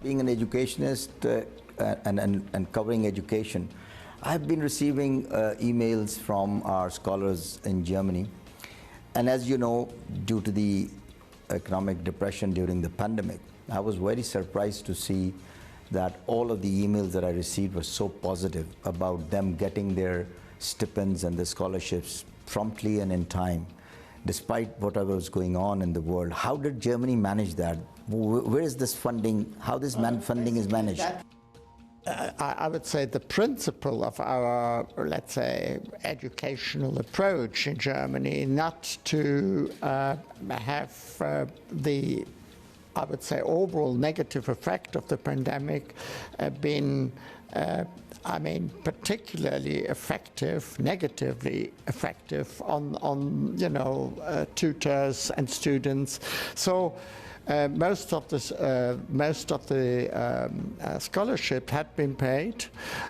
Being an educationist and covering education, I've been receiving emails from our scholars in Germany. And as you know, due to the economic depression during the pandemic, I was very surprised to see that all of the emails that I received were so positive about them getting their stipends and the scholarships promptly and in time, despite whatever was going on in the world. How did Germany manage that? Where is this funding, how this funding is managed? I would say the principle of our, let's say, educational approach in Germany, not to have the, I would say, overall negative effect of the pandemic been, I mean, particularly effective, negatively effective on you know, tutors and students. So most of the scholarship had been paid,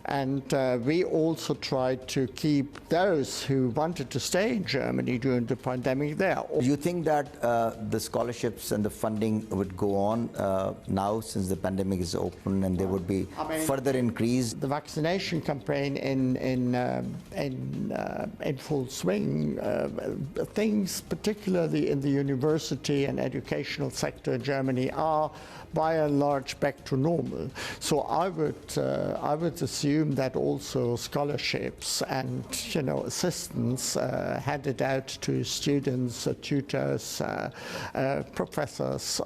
and we also tried to keep those who wanted to stay in Germany during the pandemic there. Do you think that the scholarships and the funding would go on now since the pandemic is open, and there would be further increase? The vaccination campaign in full swing. Things, particularly in the university and educational sector in Germany, are by and large back to normal. So I would assume that also scholarships and, you know, assistance handed out to students, tutors, professors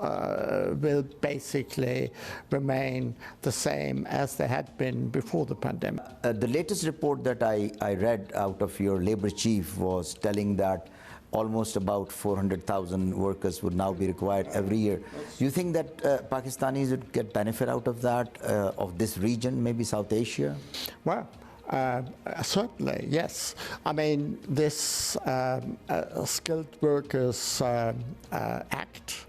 will basically remain the same as they had been before the pandemic. The latest report that I read out of your labor chief was telling that almost about 400,000 workers would now be required every year. Do you think that Pakistanis would get benefit out of that, of this region, maybe South Asia? Well, certainly, yes. I mean, this Skilled Workers Act,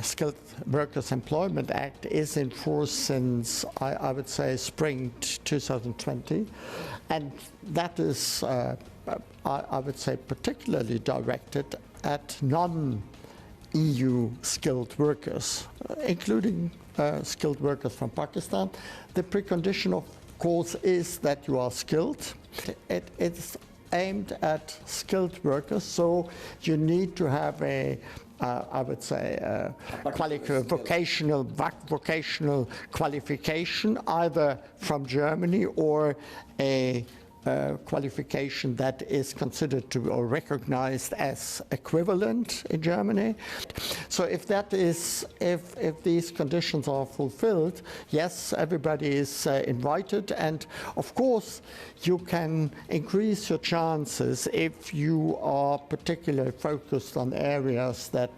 Skilled Workers Employment Act, is in force since, I would say, spring 2020. And that is, I would say, particularly directed at non-EU skilled workers, including skilled workers from Pakistan. The precondition, of course, is that you are skilled. It's aimed at skilled workers, so you need to have a I would say vocational qualification, either from Germany or a qualification that is considered to be or recognized as equivalent in Germany. So if that is, if these conditions are fulfilled, yes, everybody is invited, and of course you can increase your chances if you are particularly focused on areas that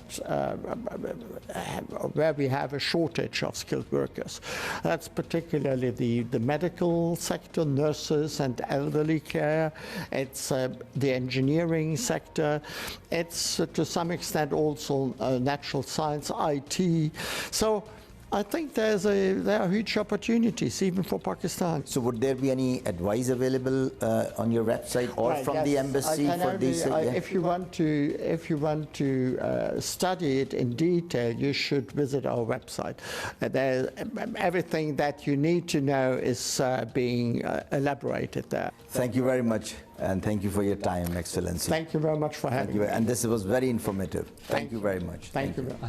where we have a shortage of skilled workers. That's particularly the medical sector, nurses and elderly care. It's the engineering sector. It's to some extent also natural science, IT. So I think there are huge opportunities even for Pakistan. So would there be any advice available on your website or from the embassy for these? If you want to study it in detail, you should visit our website. Everything that you need to know is being elaborated there. Thank you very much, and thank you for your time, Excellency. Thank you very much for having me. And this was very informative. Thank you very much. Thank you very much.